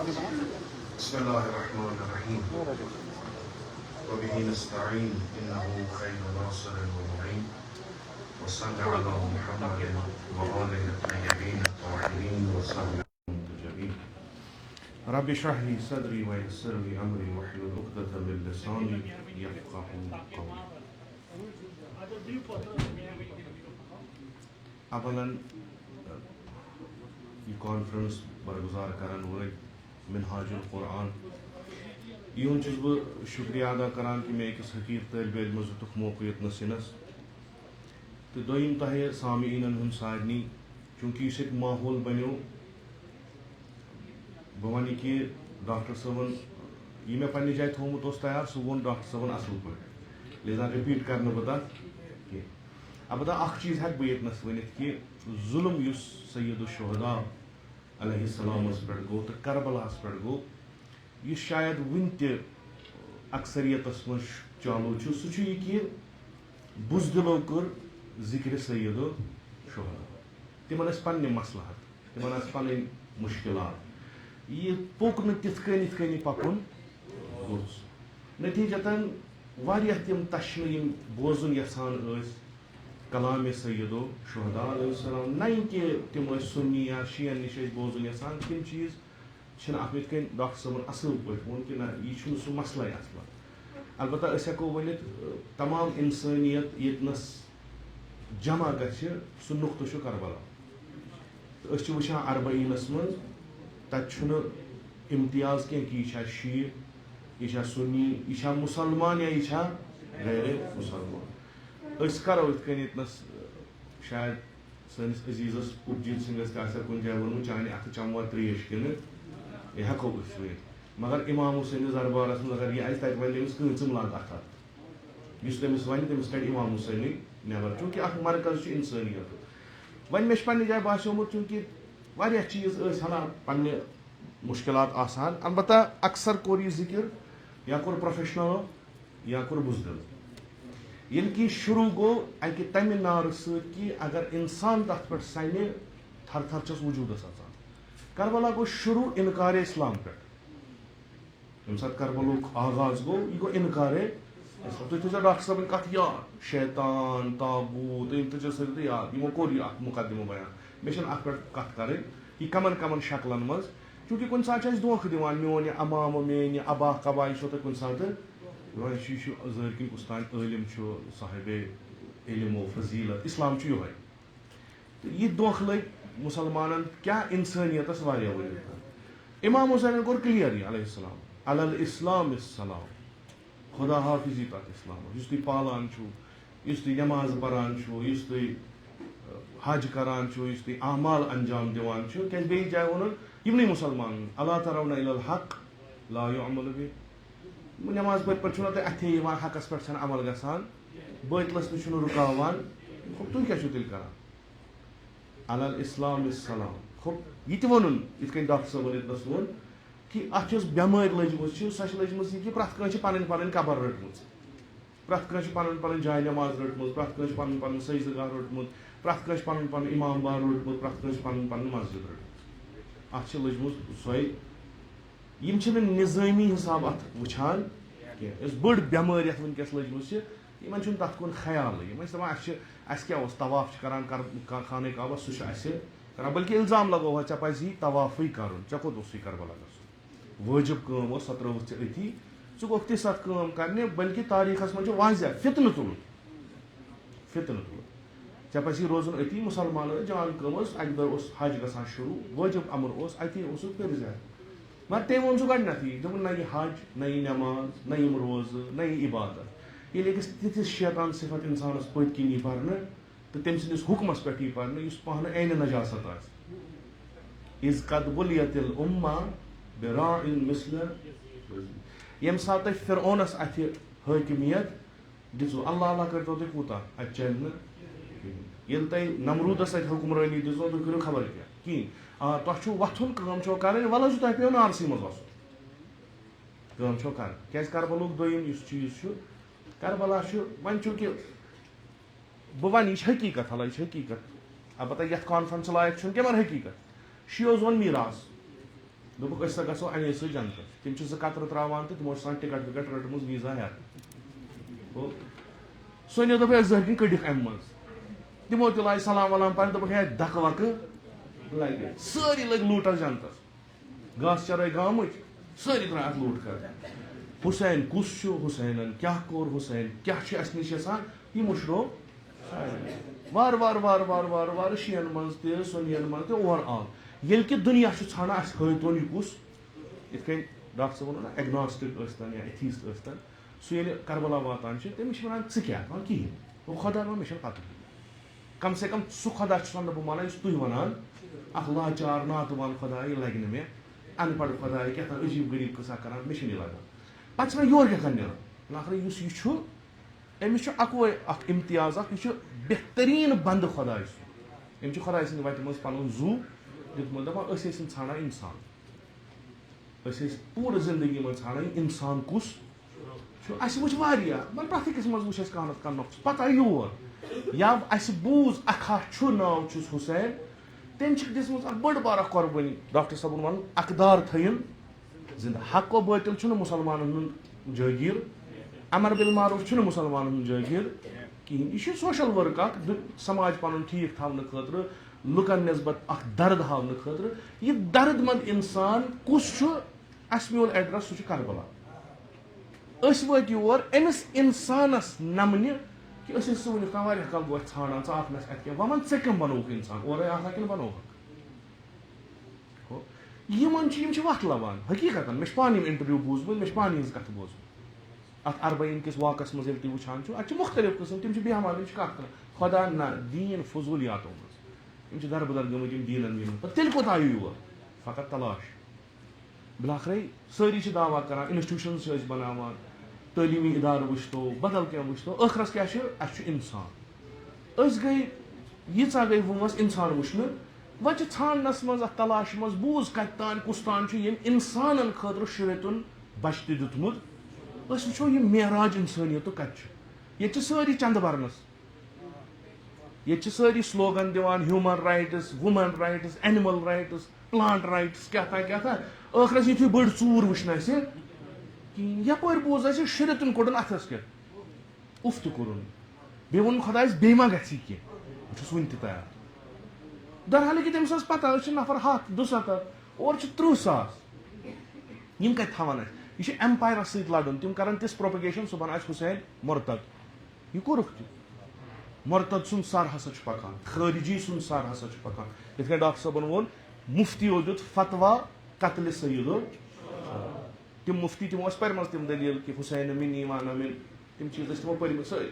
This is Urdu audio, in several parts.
بسم الله الرحمن الرحيم وبه نستعين إنه خير ناصر ومعين وصلى على محمد وآله الطيبين الطاهرين وصحبه المنتجبين رب اشرح لي صدري ويسر لي أمري واحلل عقدة من لساني يفقهوا قولي. اولا یہ کانفرنس برگزار کرن وٲلۍ منہاج القرآن یِہُنٛد چھُس بہٕ شُکریہ ادا کران کہ مےٚ أکِس حقیٖق طٲلبہِ علمس دِتُکھ موقعہٕ ییٚتنَس یِنَس تہٕ دوٚیِم تۄہہِ سامعیٖنن ہُنٛد سارنٕے چوٗنٛکہِ یُس ییٚتہِ ماحول بنیو بہٕ وَنہٕ یہِ کہِ ڈاکٹر صٲبن یہِ مےٚ پننہِ جایہِ تھوٚومُت اوس تیار سُہ ووٚن ڈاکٹر صٲبن اَصٕل پٲٹھۍ لہذا رِپیٖٹ کرٕ نہٕ بہٕ تَتھ کینٛہہ. البتہ اکھ چیٖز ہٮ۪کہٕ بہٕ ییٚتنَس ؤنِتھ کہِ ظُلم یُس سید الشہدا علیہ السلامس پٮ۪ٹھ گوٚو تہٕ کربلاہس پٮ۪ٹھ گوٚو یہِ شاید وُنہِ تہِ اکثریتس منٛز چالوٗ چھُ سُہ چھُ یہِ کہِ بُزدِلو کٔر ذِکرِ سید الشہدا. تِمن ٲسۍ پننہِ مصلحت تِمن ٲسۍ پنٕنۍ مُشکِلات یہِ پوٚک نہٕ تِتھ کٔنۍ یِتھ کٔنۍ یہِ پکُن گوٚژھ. نتیٖجتن واریاہ تِم تشنہٕ یِم بوزُن یژھان ٲسۍ کلامِ سید الشہدا علیہ السلام نہ کہ تِم ٲسۍ سُنی یا شیعن نِش ٲسۍ بوزُن یژھان تِم چیٖز چھِنہٕ اَتھ یِتھ کٔنۍ ڈاکٹر صٲبن اَصٕل پٲٹھۍ ووٚن کہِ نہ یہِ چھُنہٕ سُہ مسلے اصلا. البتہ أسۍ ہٮ۪کو ؤنِتھ تمام اِنسٲنیت ییٚتنس جمع گژھِ سُہ نُقطہٕ چھُ کربلا. تہٕ أسۍ چھِ وٕچھان اربعیٖنس منٛز تتہِ چھُنہٕ امتیاز کینٛہہ کہِ یہِ چھا شیعہ یہِ چھا سُنی یہِ چھا مُسلمان یا یہِ چھا غیر مُسلمان. أسۍ کرو یِتھ کٔنۍ ییٚتنس شاید سٲنِس عزیٖزس پُرجیت سنگس تہِ آسہِ کُنہِ جایہِ ووٚنمُت چانہِ اَتھٕ چموا تریش کِنہٕ یہِ ہٮ۪کو أسۍ ؤنِتھ مگر اِمام حُسینِس دربارس منٛز اگر یہِ آسہِ تتہِ وَنہِ تٔمِس کۭژٕم لاگ اَتھٕ یُس تٔمِس وَنہِ تٔمِس کَڑِ اِمام حُسینٕے نٮ۪بر چوٗنٛکہِ اکھ مرکز چھُ اِنسٲنیتُک. وۄنۍ مےٚ چھُ پننہِ جایہِ باسیومُت چوٗنٛکہِ واریاہ چیٖز ٲسۍ ہنا پننہِ مُشکِلات آسان البتہ اکثر کوٚر یہِ ذِکِر یا کوٚر پروفیشنلو یا کوٚر بُزدِل. ییٚلہِ کہِ شروٗع گوٚو اکہِ تمہِ نارٕ سۭتۍ کہِ اگر اِنسان تتھ پٮ۪ٹھ سنہِ تھر تھر چھس وجوٗدس اژان. کربلا گوٚو شروٗع اِنکارِ اسلام پٮ۪ٹھ. ییٚمہِ ساتہٕ کربلُک آغاز گوٚو یہِ گوٚو اِنکارِ اسلام. تُہۍ تھٲیزیو ڈاکٹر صٲبٕنۍ کتھ یاد شیطان تابوٗت یِم تھٲیزیو سٲری یاد یِمو کوٚر یہِ اکھ مُقدمہٕ بیان. مےٚ چھنہٕ اتھ پٮ۪ٹھ کتھ کرٕنۍ یہِ کمن کمن شکلن منٛز چوٗنٛکہِ کُنہِ ساتہٕ چھِ أسۍ دھوکہٕ دِوان میون یہِ امامہٕ میٲنۍ یہِ ابا کبا یہِ چھو تۄہہِ کُنہِ ساتہٕ یہِ چھُ ظٲہِر کِنۍ کُس تانۍ عٲلِم چھُ صاحبے علم و فضیٖلت اِسلام چھُ یِہوے. تہٕ یہِ دھوکہٕ لٔگۍ مُسلمانن کیاہ اِنسٲنیتس واریاہ ؤری. اِمام حُسینن کوٚر کٕلیر یہِ علیہ السلام علی الاسلام السلام خدا حافظی تتھ اسلامس یُس تُہۍ پالان چھُو یُس تُہۍ نٮ۪ماز پران چھُو یُس تُہۍ حج کران چھُو یُس تُہۍ اعمال انجام دِوان چھُو. کیازِ بیٚیہِ جایہِ ووٚنُن یِمنٕے مُسلمانن الا ترون الی الحق لا یعمل بہ. نٮ۪ماز پٔرۍ پٲٹھۍ چھُنہ تۄہہِ اَتھے یِوان حقس پٮ۪ٹھ چھنہٕ عمل گژھان بٲطلس تہِ چھُنہٕ رُکاوان تُہۍ کیاہ چھِو تیٚلہِ کران علی الاسلام السلام. یہِ تہِ ووٚنُن یِتھ کٔنۍ ڈاکٹر صٲبن ییٚتنس ووٚن کہِ اَتھ یۄس بٮ۪مٲرۍ لٔجمٕژ چھِ سۄ چھِ لٔجمٕژ یہِ کہِ پرٛٮ۪تھ کٲنٛسہِ چھِ پنٕنۍ پنٕنۍ قبر رٔٹمٕژ پرٛٮ۪تھ کٲنٛسہِ چھِ پنٕنۍ پنٕنۍ جاے نٮ۪ماز رٔٹمٕژ پرٛٮ۪تھ کٲنٛسہِ چھِ پنُن پنُن سجدٕ گاہ روٚٹمُت پرٛٮ۪تھ کٲنٛسہِ چھِ پنُن پنُن امام بار روٚٹمُت پرٛٮ۪تھ کٲنٛسہِ چھِ پنٕنۍ پنٕنۍ مسجد رٔٹمٕژ. اتھ چھِ لٔجمٕژ سۄے یِم چھِنہٕ نِظٲمی حِساب اتھ وٕچھان کینٛہہ. یۄس بٔڑ بٮ۪مٲرۍ یتھ وٕنکیٚس لٔجمٕژ چھِ یِمن چھُنہٕ تتھ کُن خیالٕے. یِم ٲسۍ دپان اَسہِ کیاہ اوس طواف چھِ کران خانہ کعبہ سُہ چھُ اَسہِ کران بلکہِ الزام لگووہا ژےٚ پزی طوافٕے کرُن ژےٚ کوٚت اوسُے کربلا گژھُن وٲجِب کٲم ٲس سۄ ترٲوٕتھ ژےٚ أتھی ژٕ گوٚکھ تہِ سۄ کٲم کرنہِ بلکہِ تاریٖخس منٛز چھُ واضح فتنہٕ تُلُن ژےٚ پزی روزُن أتی مُسلمان ٲسۍ جان کٲم ٲس اکہِ دۄہ اوس حج گژھان شروٗع وٲجِب امر اوس اتی اوسُکھ کٔرۍ زِ مگر تٔمۍ ووٚن سُہ گۄڈنیتھٕے دوٚپُن نہ یہِ حج نہ یہِ نٮ۪ماز نہ یِم روزٕ نہ یہِ عبادت. ییٚلہِ أکِس تِتھِس شیطان صفت انسانس پٔتۍ کِنۍ یی پرنہٕ تہٕ تٔمۍ سٕنٛدِس حُکمس پٮ۪ٹھ یی پرنہٕ یُس پانہٕ عینہِ نجاست آسہِ. اِذ قد بُلِیت الامہ براع مثل ییٚمہِ ساتہٕ تۄہہِ فرعونس اتھِ حٲکِمیت دِژوٕ اللہ اللہ کٔرتو تُہۍ کوٗتاہ اتہِ چلہِ نہٕ کِہینۍ. ییٚلہِ تۄہہِ نمروٗدس اتہِ حُکمرٲنی دِژوٕ تُہۍ کٔرِو خبر کیاہ کِہینۍ. تۄہہِ چھُو وۄتھُن کٲم چھو کرٕنۍ وَلہٕ حظ تۄہہِ پیٚو نارسٕے منٛز وَسُن کٲم چھو کرٕنۍ. کیازِ کربلُک دوٚیِم یُس چیٖز چھُ کربلا چھُ وۄنۍ چوٗنٛکہِ بہٕ وَنہٕ یہِ چھِ حقیٖقت حالانکہِ یہِ چھِ حقیٖقت البتہ یتھ کانفرنس لایق چھُنہٕ کینٛہہ مگر حقیٖقت. شیعو زون میٖراث دوٚپُکھ أسۍ ہسا گژھو اَمے سۭتۍ جنتس تِم چھِ 2 قطرٕ تراوان تہٕ تِمو چھِ آسان ٹِکٹ وِکٹ رٔٹمٕژ ویٖزا ہٮ۪تھ گوٚو سونیا دوٚپ أسۍ زٔہۍ کِنۍ کٔڑِکھ اَمہِ منٛز تِمو تہِ لاے سلام ولام پَرٕنۍ دوٚپُکھ ہے دَکہٕ وَکہٕ لگہِ سٲری لٔگۍ لوٗٹس جنتس گاسہٕ چرٲے گامٕچ سٲری درٛاے اَتھ لوٗٹ کَرٕنۍ حُسین کُس چھُ حُسینن کیاہ کوٚر حُسین کیاہ چھُ اَسہِ نِش یژھان یہِ مٔشرو وارٕ وارٕ وارٕ وارٕ وارٕ وارٕ شِین منٛز تہِ سُنین منٛز تہِ اورٕ آو ییٚلہِ کہِ دُنیا چھُ ژھانڈان اَسہِ ہٲیتون یہِ کُس یِتھ کٔنۍ ڈاکٹر صٲب ووٚنُو نا ایگناسٹِک ٲسۍتن یا ایتھیٖسٹ ٲسۍتن سُہ ییٚلہِ کربلا واتان چھِ تٔمِس چھِ وَنان ژٕ کیاہ وَن کِہیٖنۍ گوٚو خۄدا ووٚن مےٚ چھَنہٕ پَتہ کم سے کم سُہ خۄدا چھُسن نہٕ بہٕ مانان یُس تُہۍ وَنان اکھ لاچار ناتہٕ وَل خۄدا یہِ لگہِ نہٕ مےٚ اَن پڑ خۄدا کیٛاہ تام عجیٖب غریٖب قٕصہ کران مےٚ چھُنہٕ یہِ لگان پَتہٕ چھِ مےٚ یورٕ کیٛاہ تام نیران آخر یُس یہِ چھُ أمِس چھُ اَکوے اکھ اِمتیاز اکھ یہِ چھُ بہتریٖن بنٛدٕ خۄداے سُنٛد أمۍ چھُ خۄداے سٕنٛدِ وَتہِ منٛز پَنُن زوٗ دیُتمُت دَپان أسۍ ٲسۍ نہٕ ژھانڈان اِنسان أسۍ ٲسۍ پوٗرٕ زندگی منٛز ژھانڈان یہِ اِنسان کُس چھُ اَسہِ وٕچھ واریاہ مگر پرٛٮ۪تھ أکِس منٛز وٕچھ اَسہِ کانٛہہ نتہٕ کانٛہہ نۄقص پَتہٕ آیہِ یور یا اَسہِ بوٗز اکھ ہا چھُ ناو چھُس حُسین تٔمۍ چھِکھ دِژمٕژ اکھ بٔڑ بار اکھ قۄربٲنی ڈاکٹر صٲبُن وَنُن اقدار تھٲیِن زِندٕ حق و باطل چھُنہٕ مُسلمانن ہُنٛد جٲگیٖر امر بالمعروف چھُنہٕ مُسلمانن ہُنٛد جٲگیٖر کِہینۍ یہِ چھُ سوشل ؤرٕک اکھ سماج پَنُن ٹھیٖک تھاونہٕ خٲطرٕ لُکن نسبت اکھ درد ہاونہٕ خٲطرٕ یہِ درد منٛد اِنسان کُس چھُ اَسہِ میول ایڈرس سُہ چھُ کربلا أسۍ وٲتۍ یور أمِس اِنسانس نمنہِ کہِ أسۍ ٲسۍ سُہ وٕنیُک تام واریاہ کال گوٚو اَسہِ ژھانڈان ژٕ آکھ نہٕ اَسہِ اَتہِ کینٛہہ وۄنۍ وَن ژےٚ کٔمۍ بَنووُکھ اِنسان اورَے آسان کِنہٕ بَنووُکھ یِمن چھِ یِم چھِ وَتھ لَبان حقیٖقتن مےٚ چھُ پانہٕ یِم اِنٹرویو بوٗزمُت مےٚ چھِ پانہٕ یِہٕنٛز کَتھٕ بوزمُت اَتھ اربعین کِس واقعس منٛز ییٚلہِ تُہۍ وٕچھان چھِو اَتہِ چھِ مُختٔلِف قٕسٕم تِم چھِ بیٚہوان تِم چھِ کَتھ کران خۄدا نہ دیٖن فضوٗلیاتو منٛز یِم چھِ دربدر گٔمٕتۍ یِم دیٖنن ویٖنن پَتہٕ تیٚلہِ کوٚت آیِو یور فقط تلاش بِلاخرے سٲری چھِ دعوا کران اِنسٹِٹیوٗشنٕز چھِ أسۍ بَناوان تعلیٖمی اِدارٕ وٕچھتو بدل کینٛہہ وٕچھتو ٲخرس کیاہ چھُ اَسہِ چھُ اِنسان أسۍ گٔے ییٖژاہ گٔے وٲنٛس اِنسان وٕچھنہٕ وۄنۍ چھِ ژھانڈنس منٛز اَتھ تلاشہِ منٛز بوٗز کَتہِ تانۍ کُس تانۍ چھُ ییٚمۍ اِنسانن خٲطرٕ شریعتُن بچہِ تہِ دیُتمُت أسۍ وٕچھو یہِ معراج اِنسٲنیتُک کَتہِ چھُ ییٚتہِ چھِ سٲری چندٕ برنس ییٚتہِ چھِ سٲری سلوگن دِوان human rights women rights animal rights plant rights کیاہ تانۍ ٲخرس یِتھُے بٔڑ ژوٗر وٕچھنہٕ اَسہِ کِہیٖنۍ یپٲرۍ بوٗز اَسہِ شریعتُن کوٚڑُن اَتھس کٮ۪تھ اُف تہِ کوٚرُن بیٚیہِ ووٚنُن خۄدایَس بیٚیہِ ما گژھِ یہِ کینٛہہ بہٕ چھُس وُنہِ تہِ تیار درحالہِ کہِ تٔمِس ٲس پتہ أسۍ چھِ نفر 100 270 اورٕ چھِ 30,000 یِم کَتہِ تھاوان اَسہِ یہِ چھُ ایمپایرس سۭتۍ لڑُن تِم کرن تِژھ پروپگیشن صُبحن آسہِ حُسین مُرتد یہِ کوٚرُکھ تہِ مُرتد سُنٛد سر ہسا چھُ پکان خٲرجی سُنٛد سر ہسا چھُ پکان یِتھ کٔنۍ ڈاکٹر صٲبن ووٚن مُفتیو دیُت فتوا قتلہِ سیدو تِم مُفتی تِمو ٲسۍ پرِمژ تِم دٔلیٖل کہِ حُسین مِنی وانا مِن تِم چیٖز ٲسۍ تِمو پٔرمٕتۍ سٲری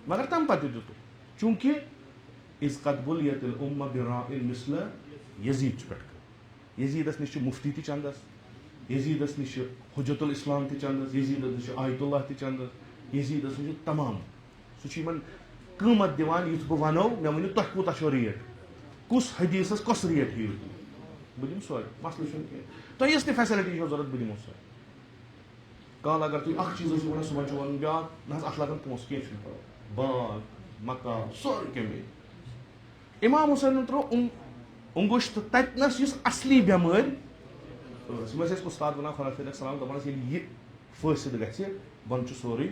مگر تَمہِ پتہٕ تہِ دیُتُکھ چوٗنٛکہِ عزقت یت العمہ برا مثل یزیٖد چھُ پٮ۪ٹھ یزیٖدس نِش چھُ مُفتی تہِ چندس یزیٖدس نِش چھُ حجت الاسلام تہِ چندس یزیٖدس نِش چھُ آیت اللہ تہِ چندس یزیٖدس نِش چھُ تمام سُہ چھُ یِمن قۭمت دِوان یُتھ بہٕ وَنو مےٚ ؤنِو تۄہہِ کوٗتاہ چھو ریٹ کُس حدیٖثس کۄس ریٹ ہیٚیِو تُہۍ بہٕ دِمہٕ سورُے مسلہٕ چھُنہٕ کینٛہہ تۄہہِ یۄس تہِ فیسلٹی چھو ضوٚرتھ بہٕ دِمو سۄ کال اگر تُہۍ اکھ چیٖز ٲسِو وَنان صُبحن چھُ وَنُن بیٛاکھ نہ حظ اَتھ لگان پونٛسہٕ کینٛہہ چھُنہٕ پرواے باغ مکان سورُے کینٛہہ میلہِ اِمام حُسینن ترٛوو اوٚنگُش تہٕ تَتِنس یُس اصلی بٮ۪مٲرۍ ٲس یِم ٲسۍ اَسہِ اُستاد وَنان خۄدا صٲبَس سلام دَپان ٲسۍ ییٚلہِ یہِ فٲصِد گژھِ بۄنہٕ چھُ سورُے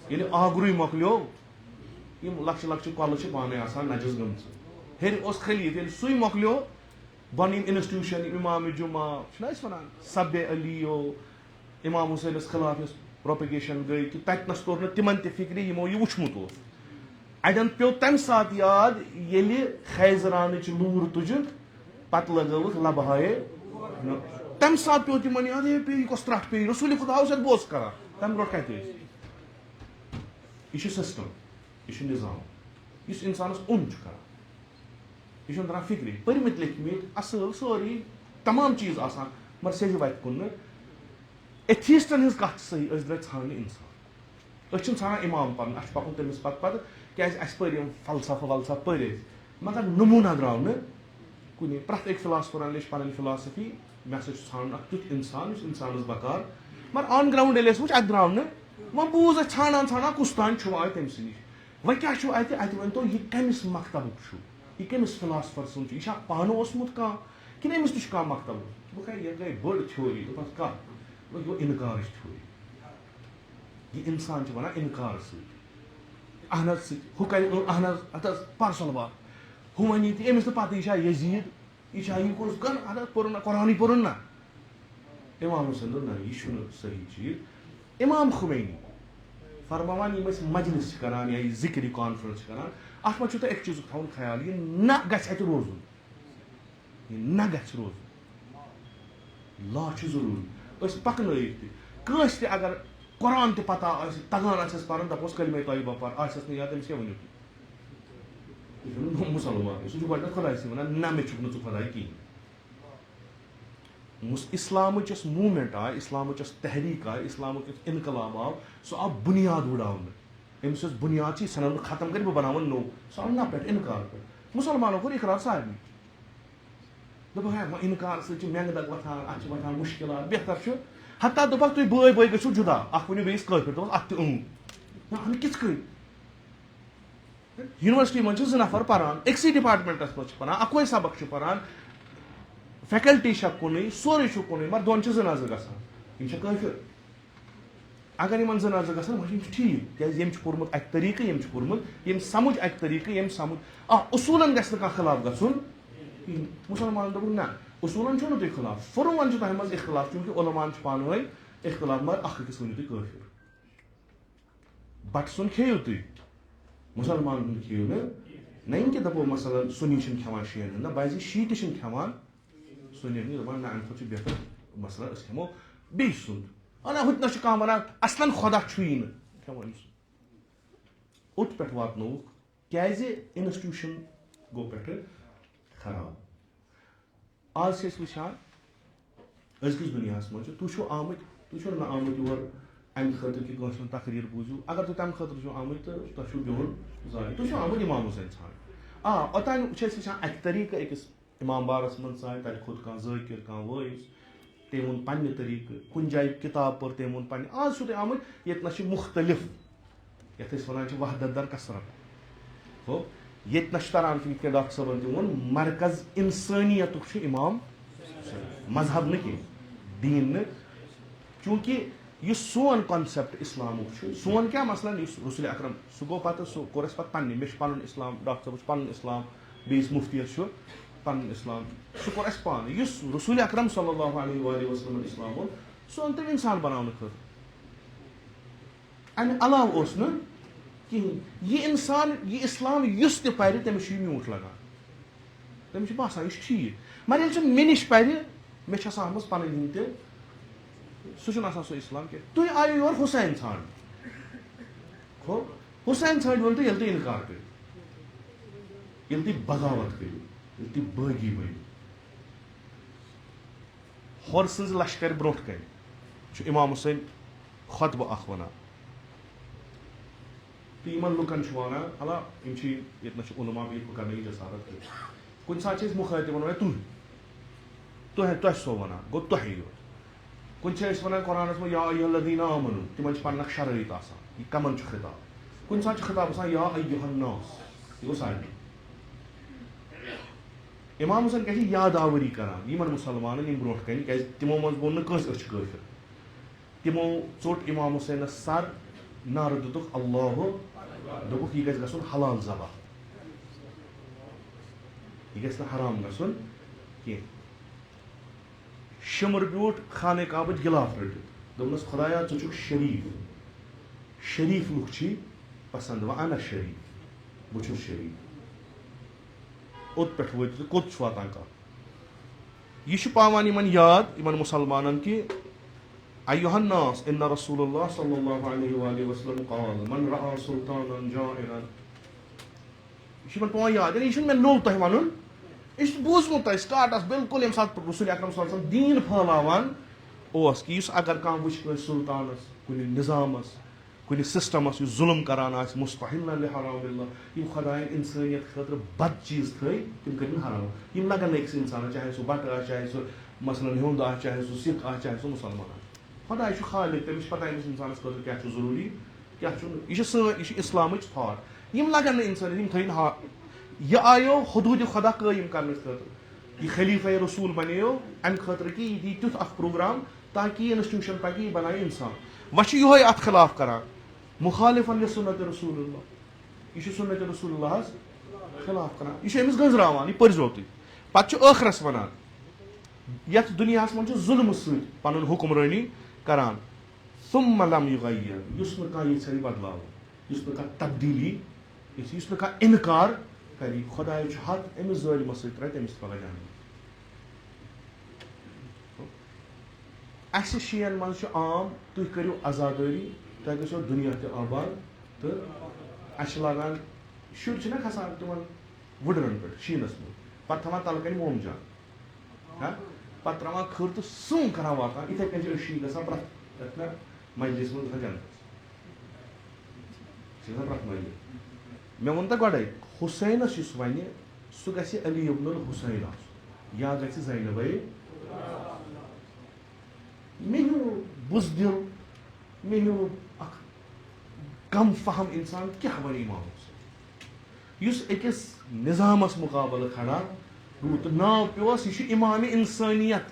ییٚلہِ آگرُے مۄکلیو یِم لۄکچہِ لۄکچہِ کۄلہٕ چھِ پانے آسان نجس گٔمژٕ ہیٚرِ اوس خٔلیٖف ییٚلہِ سُے مۄکلیو بۄنہٕ یِم اِنسٹِٹیوٗشن یِم اِمامِ جُمعہ چھِنہ أسۍ وَنان سبے علیو اِمام حُسینس خٕلاف یۄس پروپگیشن گٔے کہِ تَتِنس توٚر نہٕ تِمن تہِ فِکرِ یِمو یہِ وٕچھمُت اوس اَڑٮ۪ن پیوٚو تَمہِ ساتہٕ یاد ییٚلہِ خیزرانٕچ لوٗر تُجُکھ پتہٕ لگٲوٕکھ لبہٕ ہایے تَمہِ ساتہٕ پیوٚو تِمن یاد ہے پیٚیہِ کۄس ترٛٹھ پیٚیہِ رسوٗلِ خۄدا اوس اَتھ بہٕ اوسُس کران تَمہِ برونٛٹھ کَتہِ ٲسۍ یہِ چھُ سسٹم یہِ چھُ نِظام یُس اِنسانس اوٚن چھُ کران یہِ چھُنہٕ تران فِکرِ پٔرمٕتۍ لیکھمٕتۍ اَصٕل سورُے تمام چیٖز آسان مگر سیٚزِ وَتہِ کُن نہٕ ایتھیٖسٹن ہٕنٛز کتھ چھِ صحیح أسۍ درٛاے ژھانڈنہِ اِنسان أسۍ چھِنہٕ ژھانڈان اِمام پَنُن اَسہِ چھُ پَکُن تٔمِس پتہٕ کیازِ اَسہِ پٔرۍ یِم فلسفہٕ ولسفہٕ پٔرۍ أسۍ مگر نموٗنہ درٛاو نہٕ کُنی پرٛٮ۪تھ أکۍ فِلاسفرن لیٚچھ پنٕنۍ فِلاسفی مےٚ ہسا چھُ ژھانڈُن اکھ تیُتھ اِنسان یُس اِنسانس بکار مگر آن گراوُنٛڈ ییٚلہِ اَسہِ وٕچھ اَتہِ درٛاو نہٕ وۄنۍ بوٗز اَسہِ ژھانڈان ژھانڈان کُس تانۍ چھُ آے تٔمۍ سٕے نِش وۄنۍ کیاہ چھُ اَتہِ اَتہِ ؤنۍتو یہِ کٔمِس مکتبُک چھُ یہِ کٔمِس فِلاسفر سُنٛد چھُ یہِ چھا پانہٕ اوسمُت کانٛہہ کِنہٕ أمِس تہِ چھُ کانٛہہ مکتب بہٕ یہ گٔے بٔڑ چھوری دوٚپمَس کَتھ دوٚپُن یہِ گوٚو اِنکارٕچ چھوری یہِ اِنسان چھِ وَنان اِنکار سۭتۍ اہن حظ سۭتۍ ہُہ کَرِ اہن حظ اَتھ حظ پارسَل وات ہُہ وَنی تہِ أمِس نہٕ پَتہٕ یہِ چھا یزیٖد یہِ چھا یہِ کوٚرُس کَن اَدٕ حظ پوٚرُن نہ قۄرانٕے پوٚرُن نہ اِمام حُسین دوٚپ نہ یہِ چھُنہٕ صحیح چیٖز اِمام خُمینی فرماوان یِم أسۍ مجلس چھِ کران یا یہِ ذِکر یہِ کانفرنس چھِ کران اَتھ منٛز چھُو تۄہہِ اَکہِ چیٖزُک تھاوُن خیال یہِ نہ گژھِ اَتہِ روزُن یہِ نہ گژھِ روزُن لا چھُ ضروٗری أسۍ پَکنٲیِتھ تہِ کٲنٛسہِ تہِ اگر قۄران تہِ پتہ آسہِ تگان آسٮ۪س پَرُن دَپوس کلمے طیبہ پَر آسٮ۪س نہٕ یاد تٔمِس کیٛاہ ؤنِو تُہۍ یہِ چھُنہٕ مُسلمان سُہ چھُ گۄڈٕنٮ۪تھ خۄدایسٕے وَنان نہ مےٚ چھُکھ نہٕ ژٕ خۄداے کِہیٖنۍ اِسلامٕچ یۄس موٗمٮ۪نٛٹ آے اِسلامٕچ یۄس تحریٖک آے اِسلامُک یُس اِنقلاب آو سُہ آو بُنیاد وٕڑاونہٕ أمِس یۄس بُنیاد چھِ یہِ ژھٕنان بہٕ ختم کٔرِتھ بہٕ بناوَن نوٚو سُہ آو نہ پٮ۪ٹھ اِنکار پٮ۪ٹھ مُسلمانو کوٚر اِقرار سارنٕے دوٚپُکھ ہے وۄنۍ اِنکار سۭتۍ چھِ مٮ۪نٛگہٕ دگ وۄتھان اَتھ چھِ وۄتھان مُشکِلات بہتر چھُ حتیٰ دوٚپکھ تُہۍ بٲے بٲے گٔژھِو جُدا اکھ ؤنِو بیٚیِس کٲفِر دوٚپُکھ اَتھ تہِ اہن کِتھ کٔنۍ یونیورسٹی منٛز چھِ 2 نفر پران أکسٕے ڈِپاٹمنٹس منٛز چھِ پران اَکوے سبق چھُ پران فیکلٹی چھےٚ کُنُے سورُے چھُ کُنُے مگر دۄن چھِ 2 نظرٕ گژھان یِم چھِ کٲفِر اگر یِمن 2 نظرٕ گژھن وۄنۍ یِم چھِ ٹھیٖک کیازِ ییٚمۍ چھُ پوٚرمُت اَکہِ طریٖقہٕ ییٚمۍ چھُ پوٚرمُت ییٚمۍ سمجھ اَکہِ طریٖقہٕ ییٚمۍ سمجھ اصوٗلن گژھِ نہٕ کانٛہہ خلاف گژھُن کِہینۍ مُسلمانن دوٚپُکھ نہ اصوٗلن چھُو نہٕ تُہۍ خلاف فروٗون چھُ تۄہہِ منٛز اختلاف چوٗنٛکہِ علمان چھِ پانہٕ ؤنۍ اختلاف مگر اکھ أکِس ؤنِو تُہۍ کٲفِر بٹہٕ سُنٛد کھیٚیِو تُہۍ مُسلمان ہُنٛد کھیٚیِو نہ یِم کہِ دَپو مثلاً سُنی چھِنہٕ کھٮ۪وان شِیَن ہُنٛد نہ بازِ شی تہِ چھِنہٕ کھٮ۪وان سُنٮ۪ن ہُنٛد دَپان نہ اَمہِ کھۄتہٕ چھُ بہتر مثلاً أسۍ کھٮ۪مو بیٚیہِ سُنٛد نہ ہُتہِ چھُ کانٛہہ وَنان اَصلن خۄدا چھُیی نہٕ کھٮ۪مو أمۍ سُنٛد اوٚت پٮ۪ٹھ واتنووُکھ کیازِ اِنسٹِٹیوٗشن گوٚو پٮ۪ٹھٕ خراب آز چھِ أسۍ وٕچھان أزکِس دُنیاہَس منٛز چھِ تُہۍ چھِو آمٕتۍ تُہۍ چھِو نہٕ آمٕتۍ یور اَمہِ خٲطرٕ کہِ کٲنٛسہِ ہُنٛد تقریٖر بوٗزِو اگر تُہۍ تَمہِ خٲطرٕ چھِو آمٕتۍ تہٕ تۄہہِ چھُو بِہُن ضایع تُہۍ چھِو آمٕتۍ اِمام حُسین ژھانٛڈنہِ اوٚتانۍ چھِ أسۍ وٕچھان اَکہِ طریٖقہٕ أکِس اِمام بارَس منٛز ژاے تَتہِ کھوٚت کانٛہہ ذٲکِر کانٛہہ وٲیِس تٔمۍ ووٚن پنٛنہِ طریٖقہٕ کُنہِ جایہِ کِتاب پٔر تٔمۍ ووٚن پنٛنہِ آز چھُو تُہۍ آمٕتۍ ییٚتہِ نَس چھِ مُختلِف یَتھ أسۍ وَنان چھِ وحدت در کثرت گوٚو ییٚتہِ نَس چھُ تران کہِ یِتھ کٔنۍ ڈاکٹر صٲبن تہِ ووٚن مرکز اِنسٲنیتُک چھُ اِمام مذہب نہٕ کینٛہہ دیٖن نہٕ چوٗنٛکہِ یُس سون کانسیپٹ اِسلامُک چھُ سون کیٛاہ مثلاً یُس رسول اکرم سُہ گوٚو پَتہٕ سُہ کوٚر اَسہِ پَتہٕ پنٛنہِ مےٚ چھُ پَنُن اِسلام ڈاکٹر صٲبَس چھُ پَنُن اِسلام بیٚیِس مُفتِیَس چھُ پَنُن اِسلام سُہ کوٚر اَسہِ پانہٕ یُس رسول اکرم صلی اللہ علیہ وسلمن اِسلام اوٚن سُہ اوٚن تٔمۍ اِنسان بَناونہٕ خٲطرٕ اَمہِ علاوٕ اوس نہٕ کِہیٖنۍ یہِ اِنسان یہِ اِسلام یُس تہِ پَرِ تٔمِس چھُ یہِ میوٗٹھ لگان تٔمِس چھُ باسان یہِ چھُ ٹھیٖک مگر ییٚلہِ سُہ مےٚ نِش پَرِ مےٚ چھِ آسان اَتھ منٛز پَنٕنۍ ہِنٛدۍ تہِ سُہ چھُنہٕ آسان سُہ اِسلام کینٛہہ تُہۍ آیِو یور حُسین ژھانٛڈنہِ گوٚو حُسین ژھٲنٛڈۍوُن تُہۍ ییٚلہِ تُہۍ اِنکار کٔرِو ییٚلہِ تُہۍ بغاوت کٔرِو ییٚلہِ تُہۍ بٲغی بٔنِو ہورٕ سٕنٛزِ لشکرِ برونٛٹھ کَنہِ چھُ اِمام حُسین خۄطبہٕ اکھ وَنان تہٕ یِمن لُکن چھُ وَنان اللہ یِم چھِ ییٚتہِ نَس چھِ علما بیٚیہِ کَرنہٕ یہِ جسارت کٔرِتھ کُنہِ ساتہٕ چھِ أسۍ مُخٲطِب وَنان تۄہہِ چھُسو وَنان گوٚو تۄہے یوت کُنہِ چھِ أسۍ وَنان قرآنَس منٛز یا ایُّہَا الذیٖنَ آمَنوٗ تِمن چھِ پَنٕنۍ اکھ شرٲیِط آسان یہِ کَمن چھُ خِطاب کُنہِ ساتہٕ چھُ خِطاب آسان یا ایُّہَا الناس یہِ گوٚو سارنٕے اِمام حُسین کیٛاہ چھِ یاداوری کران یِمن مُسلمانن یِم برونٛٹھ کَنہِ کیازِ تِمو منٛز ووٚن نہٕ کٲنٛسہِ أسۍ چھِ کٲفِر تِمو ژوٚٹ اِمام حُسینس سر نعرٕ دِتُکھ اللہُ دوٚپُکھ یہِ گژھِ گژھُن حلال ذبح یہِ گژھِ نہٕ حرام گژھُن کینٛہہ شِمر بیوٗٹھ خانہ کعبٕچ گِلاف رٔٹِتھ دوٚپنَس خۄدایا ژٕ چھُکھ شریٖف شریٖف لُکھ چھی پسنٛد وۄنۍ اَنا شریٖف بہٕ چھُس شریٖف اوٚت پٮ۪ٹھ وٲتِو تُہۍ کوٚت چھُ واتان کَتھ یہِ چھُ پاوان یِمن یاد یِمن مُسلمانن کہِ ایُّہَا الناس اِنَّ رسول اللہ صلی اللہ علیہ وسلم قال من رأى سلطانا جائرا یہِ چھُ یِمن پٮ۪وان یاد یہِ چھُنہٕ مےٚ نوٚو تۄہہِ وَنُن یہِ چھُ بوٗزمُت تۄہہِ سٹاٹس بالکُل ییٚمہِ ساتہٕ رسول اکرم صلی اللہ علیہ وسلم دیٖن پھٲلاوان اوس کہِ یُس اگر کانٛہہ وٕچھِ کٲنٛسہِ سُلطانس کُنہِ نِظامس کُنہِ سسٹمس یُس ظُلم کران آسہِ مُستحلًا لِحرام اللہ یِم خۄداین اِنسٲنیت خٲطرٕ بد چیٖز تھٲے تِم کٔرِنۍ حرام یِم لگن نہٕ أکِس اِنسانس چاہے سُہ بٹہٕ آسہِ چاہے سُہ مثلاً ہیوٚنٛد آسہِ چاہے سُہ سِکھ آسہِ چاہے سُہ مُسلمان آسہِ خۄداے چھُ خالق تٔمِس چھِ پتہ أمِس اِنسانس خٲطرٕ کیاہ چھُ ضروٗری کیاہ چھُنہٕ یہِ چھِ سٲنۍ یہِ چھِ اِسلامٕچ تھاٹ یِم لگن نہٕ اِنسانس یِم تھٲیِن یہِ آیو حدوٗدِ خۄدا قٲیِم کرنہٕ خٲطرٕ یہ خلیفہ رسول بنیو ام خاطر کہ یہ دی تیُتھ اکھ پروگرام تاکہ یہ انسٹیٹیوشن پکہ یہ بنائے انسان وچ یہ ات خلاف کران مخالفن لسنت رسول اللہ یہ سنت رسول اللہ خلاف کران یہ امس گنزراوان یہ پرزو تھی پتہ ٲخرس ونان یتھ دنیاہس من ظلم ست پن حکمرانی کران ثم لم یغیر یس نہ کانٛہہ یژھِ بدلاو یس نہ کانٛہہ تبدیلی یس نہ کانٛہہ انکار کری خداے چھ حق امس ظالمس سۭتۍ رٹہِ امس پگاہ جانس اسہِ شین من چھ عام تُہۍ کٔرِو آزادٲری تۄہہِ گژھیو دُنیا تہِ آباد تہٕ اسہِ چھِ لاگان شُرۍ چھِنہ کھسان تِمن وُڈرن پٮ۪ٹھ شیٖنس منٛز پتہٕ تھاوان تلہٕ کنہِ مومجان پتہٕ تراوان کھٕر تہٕ سُم کران واتان یِتھے کٔنۍ چھِ أسۍ شیٖن گژھان پرٛٮ۪تھ یتھ نہ مجلس منٛز گژھان جنتس چھِ گژھان پرٛٮ۪تھ مجلس مےٚ ووٚن تۄہہِ گۄڈے حُسینس یُس وَنہِ سُہ گژھِ علی ابن الحُسین آسُن یا گژھِ زینبے مےٚ ہیوٗ بُزدِل مےٚ ہیوٗ اکھ کم فہم انسان کیٛاہ وَنہِ امام حُسین یُس أکِس نظامس مُقابلہٕ کھڑا روٗد تہٕ ناو پیوس یہِ چھُ امامِ انسٲنیت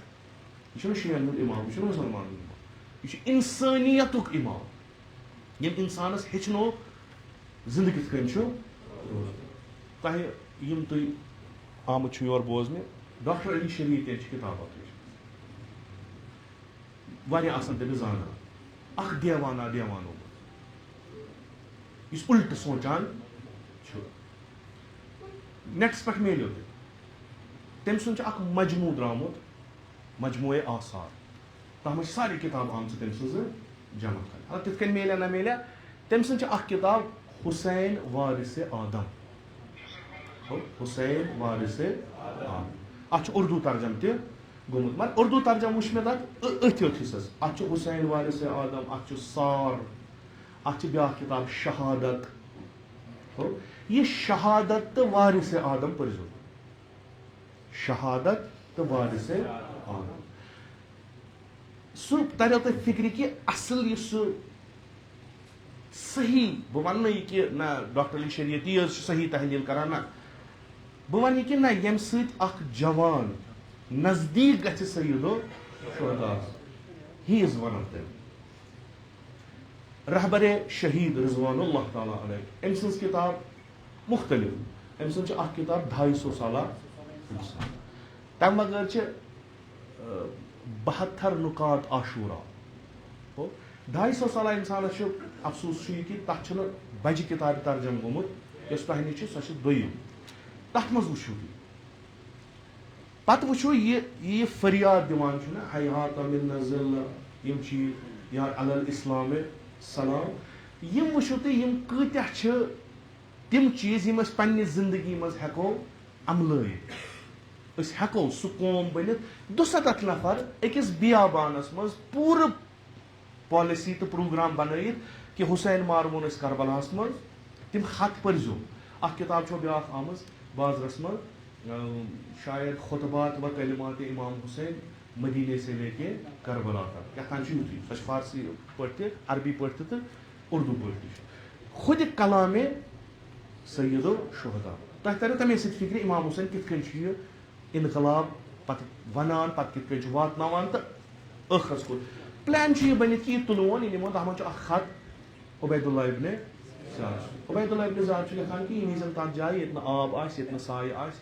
یہِ چھُنہٕ شِیَن ہُنٛد امام یہِ چھُنہٕ مُسلمانن ہُنٛد امام یہِ چھُ انسٲنیتُک امام ییٚمۍ انسانس ہیٚچھنو زندٕ کِتھ کٔنۍ چھُ تۄہہِ یِم تُہۍ آمٕتۍ چھِو یور بوزنہِ ڈاکٹر علی شریٖف تہِ چھِ کِتاب اکھ واریاہ اصل تٔمِس زانان اکھ دیوانہ دیوانو یُس اُلٹہٕ سونٛچان چھُ نیٹس پٮ۪ٹھ میلیو تٔمۍ سُنٛد چھُ اکھ مجموٗع درٛامُت مجموعے آثار تتھ منٛز چھِ سارے کِتاب آمژٕ تٔمۍ سٕنٛزٕ جمع کرنہٕ اگر تِتھ کٔنۍ میلیا نہ میلیا تٔمۍ سٕنٛز چھِ اکھ کِتاب حُسین وارثِ آدم حُسین وارثِ آدم اتھ چھُ اردوٗ ترجمہٕ تہِ گوٚمُت مگر اردوٗ ترجمہٕ وٕچھ مےٚ تتھ أتھۍ یوت حِصس اتھ چھُ حُسین وارثِ آدم اتھ چھُ سار اتھ چھِ بیاکھ کِتاب شہادت یہ شہادت تہٕ وارثِ آدم پٔرزیو شہادت تہٕ وارثِ آدم سُہ تریو تۄہہِ فِکرِ کہِ اصل یُس سُہ صحیح بہٕ ونہٕ نہٕ یہِ کہِ نہ ڈاکٹر علی شریٖف تی حظ چھُ صحیح تحلیٖل کران نہ بہٕ ونہٕ یہِ کہِ نہ ییٚمہِ سۭتۍ اکھ جوان نزدیٖک گژھِ سیدو شہداس ہی از ون آف دیم رہبرے شہید رضوان اللہ تعالیٰ علیہ أمۍ سٕنٛز کِتاب مختلف أمۍ سٕنٛز چھِ اکھ کِتاب 250 سالہ تمہِ بغٲر چھِ 72 نُکات عاشوٗرا 250 سالہ انسانس چھُ افسوٗس چھُ یہِ کہِ تتھ چھُنہٕ بجہِ کِتابہِ ترجمہٕ گوٚمُت یۄس تۄہہِ نِش چھِ سۄ چھِ دوٚیِم تتھ منٛز وٕچھِو تُہۍ پتہٕ وٕچھو یہِ فریاد دِوان چھُنہ حیات من ذلہ یِم چیٖز یا علی الاسلام سلام یِم وٕچھو تُہۍ یِم کۭتیاہ چھِ تِم چیٖز یِم أسۍ پننہِ زندگی منٛز ہٮ۪کو عملٲیِتھ أسۍ ہٮ۪کو سُہ قوم بٔنِتھ 270 نفر أکِس بیابانس منٛز پوٗرٕ پالسی تہٕ پروگرام بنٲیِتھ کہِ حُسین مارون أسۍ کربلاہس منٛز تِم خط پٔرزیو اکھ کِتاب چھو بیاکھ آمٕژ بازرس منٛز شاید خطبات و کلمات امام حسین مدینے سے لے کے کربلا تک کیٛاہ تام چھُ یُتھُے سۄ چھِ فارسی پٲٹھۍ تہِ عربی پٲٹھۍ تہِ تہٕ اردوٗ پٲٹھۍ تہِ چھُ خُدِ کلامے سیدو شہدا تۄہہِ تریو تمے سۭتۍ فِکرِ امام حسین کِتھ کٔنۍ چھُ یہِ انقلاب پتہٕ ونان پتہٕ کِتھ کٔنۍ چھُ واتناوان تہٕ ٲخرس کُن پلان چھُ یہِ بٔنِتھ کہِ یہِ تُلوون یہِ نِمون تتھ منٛز چھُ اکھ خط عبید اللہ ابن زیاد عبید اللہ ابن زیاد چھُ لیکھان کہِ یہِ نیٖزٮ۪ن تتھ جایہِ ییٚتہِ نہٕ آب آسہِ ییٚتہِ نہٕ سایہِ آسہِ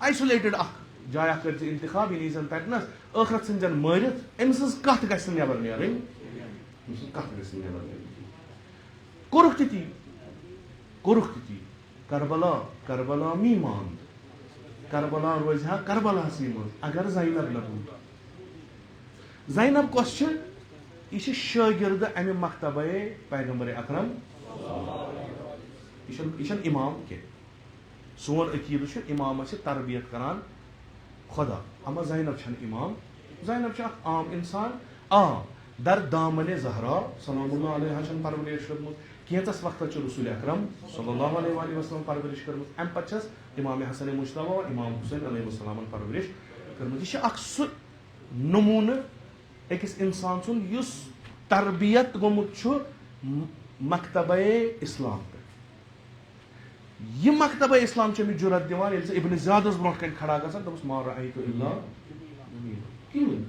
آیسولیٹڈ اکھ جاے اکھ کٔرۍ زِ انتخاب یہِ نیٖزٮ۪ن تتنس ٲخرت ژھٕنزٮ۪ن مٲرِتھ أمۍ سٕنٛز کتھ گژھِ نہٕ نٮ۪بر نیرٕنۍ أمۍ سٕنٛز کتھ گژھِ نہٕ نٮ۪بر نیرٕنۍ کوٚرُکھ تہِ تی کربلا می ماند کربلا روزِ ہا کربلاہسٕے منٛز اگر زینب نہ روٗد زینب کۄس چھِ یہِ چھِ شٲگِردٕ امہِ مکتبے پیغمبر اکرم یہِ چھنہٕ امام کینٛہہ سون عقیدٕ چھُ امامس چھِ تربیت کران خۄدا اما زینب چھنہٕ امام زینب چھِ اکھ عام انسان در دامنِ زہرا سلام اللہ علیہ چھنہٕ پرورش کٔرمٕژ کینٛژس وقتس چھُ رسول اکرم صلی اللہ علیہ وآلہ وسلم پرورش کٔرمٕژ امہِ پتہٕ چھس امام حسن مجتبیٰ و امام حسین علیہ السلامن پرورش کٔرمٕژ یہِ چھِ اکھ سُہ نموٗنہٕ أکِس انسان سُنٛد یُس تربیت گوٚمُت چھُ مکتبے اسلام پٮ۪ٹھ یہ مکتبہ اسلام چھ مےٚ جُرت دِوان ییٚلہِ ژٕ ابن زیادس برونٛٹھ کَنہِ کھڑا گژھان دوٚپُس ما رأیتُ الا کِہیٖنۍ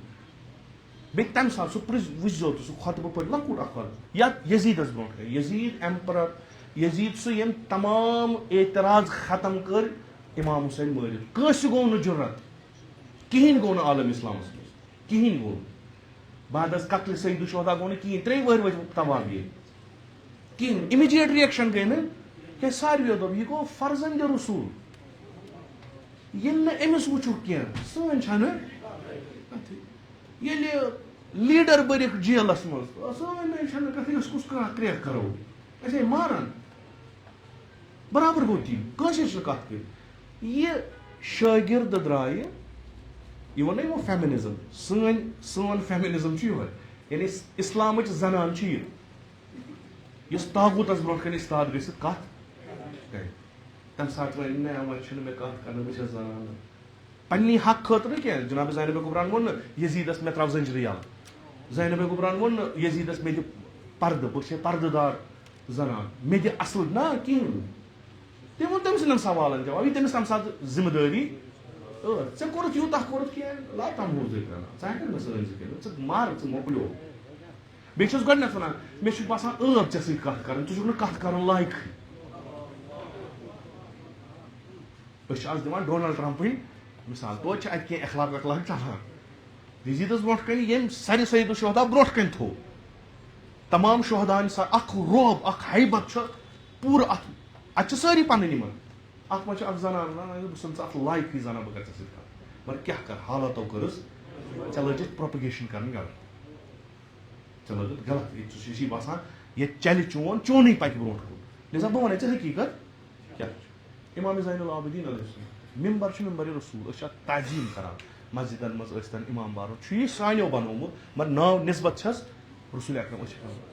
بیٚیہِ تَمہِ ساتہٕ سُہ وٕچھزیو تہٕ سُہ خۄطبہٕ پٔرۍ لۄکُٹ اکھ خۄطبہٕ یتھ یزیٖدس برونٛٹھ کَنہِ یزیٖد ایمپرر یزیٖد سُہ ییٚمۍ تمام اعتراض ختم کٔر امام حسین مٲرِتھ کٲنٛسہِ گوٚو نہٕ جُرت کِہیٖنۍ گوٚو نہٕ عالم اسلامس منٛز کِہیٖنۍ گوٚو نہٕ بعد از قتلِ سید الشہدا گوٚو نہٕ کِہیٖنۍ 3 ؤہٕرۍ ؤتھۍ تباہی کِہیٖنۍ اِمِجیٹ رِیکشن گٔے نہٕ کیٛازِ ساروِیو دوٚپ یہِ گوٚو فرزند رسوٗل ییٚلہِ نہٕ أمِس وٕچھُکھ کینٛہہ سٲنۍ چھنہٕ ییٚلہِ لیٖڈر بٔرِکھ جیلس منٛز سٲنۍ چھنہٕ کتھٕے أسۍ کُس کرٛیکھ کرو أسۍ ہے ماران برابر گوٚو تی کٲنٛسے چھنہٕ کتھ کٔرِتھ یہِ شٲگِرد درٛایہِ یہِ ووٚن نہ یِمو فیمنزم سون فیمنزم چھُ یِہوے یعنی اسلامٕچ زنان چھِ یہِ یُس طاغوٗتس برونٛٹھ کَنہِ اِستاد گٔژھِتھ کتھ کرِ تمہِ ساتہٕ وۄنۍ نہ وۄنۍ چھُنہٕ مےٚ کتھ کرنہٕ بہٕ چھَس زنان پننہِ حق خٲطرٕ نہٕ کینٛہہ جناب زینب کبران ووٚن نہٕ یزیٖدس مےٚ ترٛاو زنجرٕ یَلہٕ زینب کبران ووٚن نہٕ یزیٖدس مےٚ دِ پردٕ بہٕ چھے پردٕ دار زنان مےٚ دِ اصل نہ کِہیٖنۍ نہٕ تٔمۍ ووٚن تٔمۍ سٕنٛدٮ۪ن سوالن جواب یہِ تٔمِس تمہِ ساتہٕ ذمہٕ دٲری ٲس ژےٚ کوٚرُتھ یوٗتاہ کوٚرُتھ کینٛہہ لا تمہوٗ ذِکر ژٕ ہٮ۪ککھ نہٕ سٲنۍ ذِکر ژٕ مار ژٕ مۄکلیو بیٚیہِ چھُس گۄڈنیٚتھ وَنان مےٚ چھُ باسان ژےٚ سۭتۍ کتھ کرٕنۍ ژٕ چھُکھ نہٕ کتھ کرُن لایقٕے أسۍ چھِ آز دِوان ڈونلڈ ٹرمپٕنۍ مثال توتہِ چھِ اَتہِ کینٛہہ اخلاق وخلاق چلان یزیٖدس برونٛٹھ کَنہِ ییٚمۍ سرِ سید الشہدا برونٛٹھ کَنہِ تھوٚو تمام شہداہن اکھ روب اکھ حیبت چھُ پوٗرٕ اتھ چھِ سٲری پنٕنۍ یِمن اتھ منٛز چھِ اکھ زنان بہٕ چھُس ژٕ اتھ لایقٕے زنان بہٕ کرٕ ژےٚ سۭتۍ کتھ مگر کیٛاہ کر حالاتو کٔرٕس ژےٚ لٲجِتھ پروپگیشن کرٕنۍ غلط ژےٚ لٲجِتھ غلط ژےٚ چھُی باسان ییٚتہِ چلہِ چونٕے پکہِ برونٛٹھ کُن لہذا بہٕ ونے ژےٚ حقیٖقت کیٛاہ چھُ امام زین العابدیٖن علیہ السلام ممبر چھُ ممبرِ رسوٗل أسۍ چھِ اتھ تعظیٖم کران مسجدن منٛز ٲسۍتن امام بارو چھُ یہِ سانیو بنومُت مگر ناو نسبت چھس رسول اکرم أسۍ چھِ کران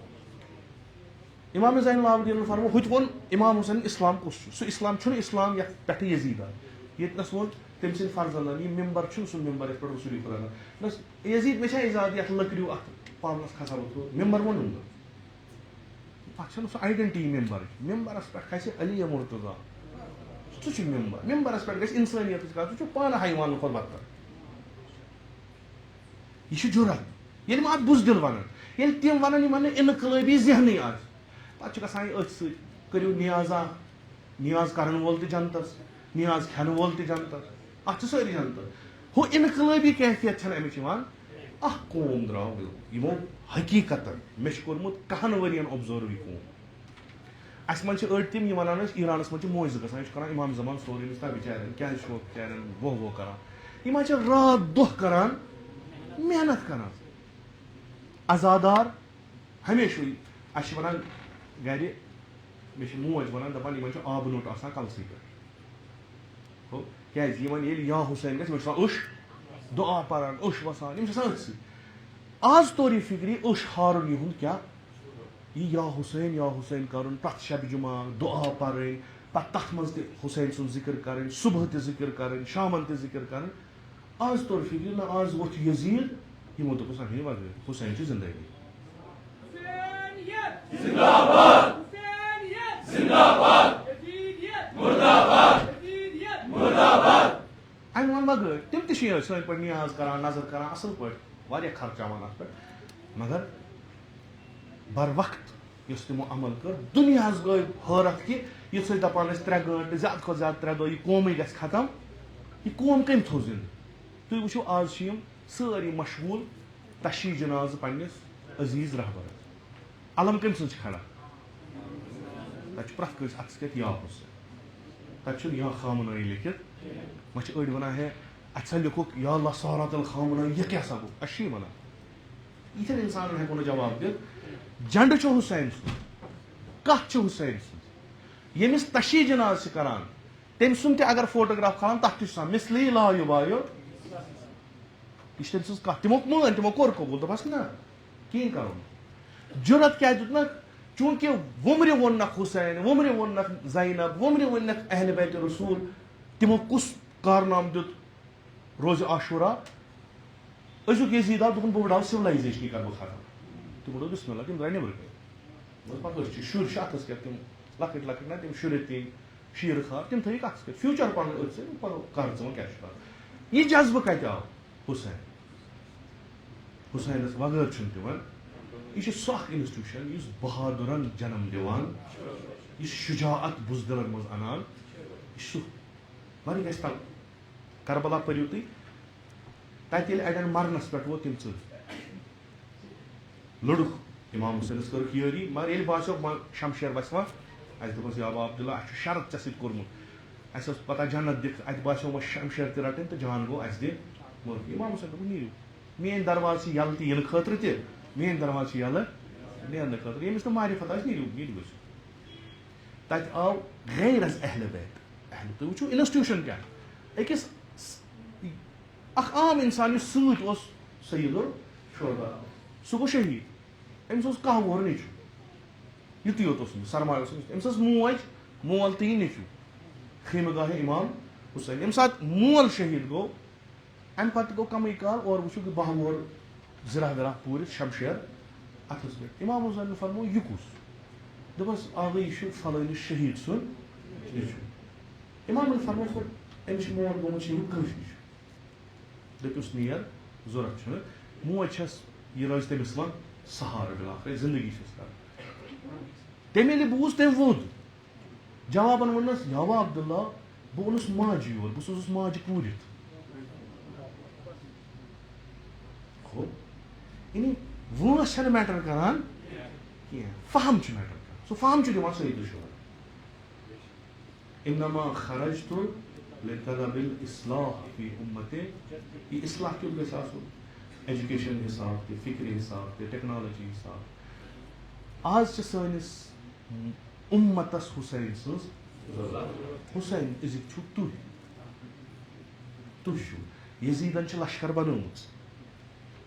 امام زین العابدیٖن فرمو ہُتہِ ووٚن امام حسین اسلام کُس چھُ سُہ اسلام چھُنہٕ اسلام یتھ پٮ۪ٹھٕ یزیٖد آو ییٚتنس ووٚن تٔمۍ سٕنٛدۍ فرزندن یہِ ممبر چھُنہٕ سُہ ممبر یتھ پٮ۪ٹھ رسول خۄدا دوٚپنس یزیٖد مےٚ چھا اِجازت یتھ لٔکرِو اتھ پاونس کھسا بہٕ ممبر ووٚنُم نہٕ اتھ چھنہٕ سُہ آیڈنٹی ممبرس پٮ۪ٹھ کھسہِ علی مرتضیٰ سُہ چھُ ممبرس پٮ۪ٹھ گژھِ انسٲنیتٕچ کتھ سُہ چھُ پانہٕ حیوانن کھۄتہٕ بدتر یہِ چھُ جُرت ییٚلہِ وۄنۍ اتھ بُزدِل ونان ییٚلہِ تِم ونان یِمن نہٕ انقلٲبی ذہنٕے آسہِ پتہٕ چھُ گژھان یہِ أتھۍ سۭتۍ کٔرِو نیازا نیاز کرن وول تہِ جنتس نیاز کھٮ۪نہٕ وول تہِ جنتس اتھ چھِ سٲری جنتس ہُہ انقلٲبی کیفیت چھنہٕ اَمِچ یِوان اکھ قوم درٛاو یِمو حقیٖقتن مےٚ چھُ کوٚرمُت 10 ؤرین اوبزٲرو یہِ قوم اَسہِ منٛز چھِ أڑۍ تِم یہِ وَنان ٲسۍ ایٖرانَس منٛز چھِ موزٕ گژھان یہِ چھُ کران اِمام زمان سورُے أمِس تام بِچارٮ۪ن کیٛازِ چھُ بِچارٮ۪ن وہ کران یِم حظ چھِ رات دۄہ کران محنت کران عزادار ہمیشہٕ اَسہِ چھِ وَنان گرِ مےٚ چھِ موج وَنان دَپان یِمن چھُ آبہٕ نوٚٹ آسان کلسٕے پٮ۪ٹھ ہو کیٛازِ یِمن ییٚلہِ یا حُسین گژھِ یِمن چھُ آسان أچھ دُعا پران أچھ وسان یِم چھِ آسان أتھۍ سۭتۍ آز توٚر یہِ فِکرِ أچھ ہارُن یِہُنٛد کیٛاہ یہِ یا حُسین کرُن پرٛٮ۪تھ شبِ جُمعہ دُعا پرٕنۍ پتہٕ تتھ منٛز تہِ حُسین سُنٛد ذِکر کرٕنۍ صبحٲے تہِ ذِکر کرٕنۍ شامن تہِ ذِکر کرٕنۍ آز توٚر فِکرِ نہ آز ووٚتھ یزیٖد یِمو دوٚپُس ہے وغٲر حُسین چھِ زندگی اَمہِ ووٚن بغٲر تِم تہِ چھِ سٲنۍ پٲٹھۍ نیاز کران نظر کران اصل پٲٹھۍ واریاہ خرچاوان اتھ پٮ۪ٹھ مگر بر وقت یۄس تِمو عمل کٔر دُنیاہس گٔے حٲرت کہِ یِتھ سۭتۍ دپان ٲسۍ 3 گٲنٛٹہٕ زیادٕ کھۄتہٕ زیادٕ 3 دۄہ یہِ قومٕے گژھِ ختم یہِ قوم کٔمۍ تھوٚو زِندٕ تُہۍ وٕچھِو آز چھِ یِم سٲری مشغوٗل تشیٖع جنازٕ پننِس عزیٖز رہبرس علم کٔمۍ سُنٛد چھِ کھڑا تتہِ چھُ پرٛٮ۪تھ کٲنٛسہِ اتھس کٮ۪تھ یا حُسین تتہِ چھُنہٕ یا خامنٲیی لیکھِتھ وۄنۍ چھِ أڑۍ ونان ہے اتہِ سا لیکھُکھ یا اللہ سارات الخامنٲیی یہِ کیٛاہ سا گوٚو اَسہِ چھِ یہِ ونان یِتھٮ۪ن انسانن ہٮ۪کو نہٕ جواب دِتھ جنڈٕ چھُ حُسین سُنٛد کتھ چھِ حُسین سٕنٛز ییٚمِس تشیٖع جنازٕ چھِ کران تٔمۍ سُنٛد تہِ اگر فوٹوگراف کھالان تتھ تہِ چھُ آسان مِثلی لایو بایو یہِ چھِ تٔمۍ سٕنٛز کتھ تِمو مٲنۍ تِمو کوٚر قبوٗل دوٚپہس نہ کِہیٖنۍ کرو نہٕ جُرت کیٛازِ دیُتنکھ چوٗنٛکہِ وُمرِ ووٚننکھ حُسین وُمرِ ووٚننکھ زینب وُمرِ ووٚننکھ اہلِ بیتِ رسوٗل تِمو کُس کارنامہٕ دیُت روزِ عاشوٗرا أزیُک یزیٖد آو دوٚپُن بہٕ وٕڑاو سِولایزیشنٕے کرٕ بہٕ ختم تِمو دوٚپ بِسمِللہ تِم درٛاے نٮ۪برٕ کَنۍ پَتہٕ چھِ شُرۍ چھِ اَتھس کٮ۪تھ تِم لۄکٕٹۍ لۄکٕٹۍ نہ تِم شُرِتھ تِم شیر خار تم تھٲیِکھ اَتھَس کٮ۪تھ فیوٗچر پَنُن أتھۍ سۭتۍ پَنُن کَر ژٕ وۄنۍ کیٛاہ چھُ کَرُن یہِ جذبہٕ کَتہِ آو حُسینَس وغٲر چھُنہٕ دِوان یہ سُہ اکھ انسٹیوشن یُس بہادرن جنم دِوان یُس شجاعت بُزدِلن منٛز اَنان یہِ چھُ وۄنۍ گژھِ تَل کربلا پٔرِو تُہۍ تَتہِ ییٚلہِ اَڑٮ۪ن مرنس پٮ۪ٹھ ووت تِم لوٚڑُکھ امام حُسینس کٔرٕکھ یٲری مگر ییٚلہِ باسیو شمشیر وَسہِ وۄنۍ اَسہِ دوٚپُس یا ابا عبداللہ اَسہِ چھُ شرط ژےٚ سۭتۍ کوٚرمُت اَسہِ ٲس پتہ جنت دِکھ اَتہِ باسیو وۄنۍ شمشیر تہِ رَٹٕنۍ تہٕ جان گوٚو اَسہِ دِ معٲفی امام حُسین دوٚپُن نیٖرِو میٲنۍ دروازٕ چھِ یَلہٕ تہِ یِنہٕ خٲطرٕ تہِ میٲنۍ دروازٕ چھِ یَلہٕ نیرنہٕ خٲطرٕ ییٚمِس نہٕ معرفت آسہِ نیٖرِو ییٚتہِ گٔژھِو تَتہِ آو غیرز اہلِ بیت تُہۍ وٕچھِو انسٹیوشن کیٛاہ أکِس اکھ عام اِنسان یُس سۭتۍ اوس سید الشہدا سُہ گوٚو شہیٖد أمِس اوس کاہ وُہُر نیٚچوٗ یُتُے یوت اوسمُت سرمایہ اوس أمِس ٲس موج مول تہٕ یہِ نیٚچوٗ خیمہٕ گاہے امام حُسین ییٚمہِ ساتہٕ مول شہیٖد گوٚو اَمہِ پتہٕ گوٚو کمٕے کال اورٕ وٕچھِو باہ وُہُر زِرہ وِرہ پوٗرِتھ شمشیر اَتھس پٮ۪ٹھ امام حُسینن فرموو یہِ کُس دوٚپُس آوے یہِ چھُ فلٲنِس شہیٖد سُنٛد نیٚچوٗ امامن فرموو أمِس چھُ مول گوٚمُت شہیٖد کٲنٛسہِ نِش دٔپِس نیر ضوٚرتھ چھُنہٕ موج چھس یہِ روزِ تٔمِس وۄنۍ سہارٕ بِلاخٕر زندگی چھس کران تٔمۍ ییٚلہِ بوٗز تٔمۍ ووٚد جوابن ووٚننس یا عبداللہ بہٕ اوٚنُس ماجہِ یور بہٕ سوزُس ماجہِ پوٗرِتھ یعنی وٲنٛس چھنہٕ میٹر کران کینٛہہ فہم چھُ میٹر کران سُہ فہم چھُ دِوان سید الشہدا انما خرجت لطلب الاصلاح فی امتی یہِ اصلاح کیُتھ گژھِ آسُن ایجوکیشن حساب تہِ فکرِ حساب تہِ ٹیکنالوجی حساب آز چھِ سٲنِس اُمتس حُسین سٕنٛز حُسین أزِکۍ چھِو تُہۍ چھِو یزیٖدن چھِ لشکر بنٲومٕژ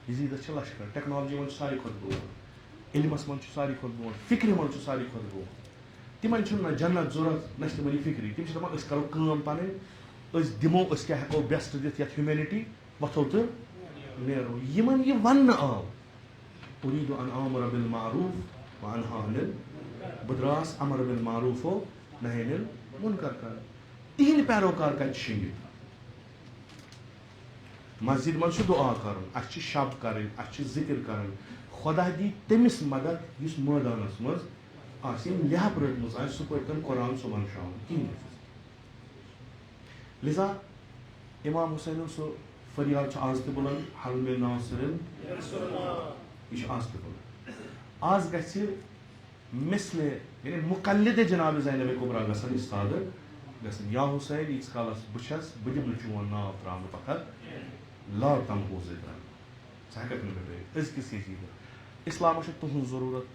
یزیٖدس چھِ لشکر ٹیکنالوجی منٛز چھُ ساروی کھۄتہٕ برونٛٹھ علمس منٛز چھُ ساروی کھۄتہٕ برونٛٹھ فکرِ منٛز چھُ ساروی کھۄتہٕ برونٛٹھ تِمن چھُنہٕ نہ جنت ضوٚرتھ نہ چھِ تِمن یہِ فکری تِم چھِ دپان أسۍ کرو کٲم پنٕنۍ أسۍ دِمو أسۍ کیٛاہ ہٮ۪کو بیسٹ دِتھ یتھ ہیوٗمینٹی وۄتھو تہٕ نیرو یِمن یہِ وننہٕ آو اُریٖدُ ان آمُر بالمعروف وانہا عن بہٕ درٛاس امر بالمعروف و نہی عن المنکر کران تِہنٛدۍ پیروکار کتہِ چھِ شٔنگِتھ مسجد منٛز چھُ دُعا کرُن اَسہِ چھِ شب کرٕنۍ اَسہِ چھِ ذِکر کرٕنۍ خۄدا دی تٔمِس مدد یُس مٲدانس منٛز آسہِ یِم لٮ۪حب رٔٹمٕژ آسہِ سُہ پٲٹھۍ تِم قرآن صُبحن شام کِہیٖنۍ لِذا امام حُسینُن سُہ فریاد چھُ آز تہِ بُلند حل مِن ناصِرن یہِ چھُ آز تہِ بُلند آز گژھِ مِثلہِ یعنی مُقلِدِ جناب زینب کُبرا گژھن اِستادٕ گژھن یا حُسین ییٖتِس کالس بہٕ چھس بہٕ دِمہٕ چون ناو تراونہٕ پتھر لا تمہو ذکرن ژٕ ہٮ۪ککھ نہٕ بِگڑٲیِتھ أزکِس یزیٖدس اِسلامس چھِ تُہنٛز ضروٗرت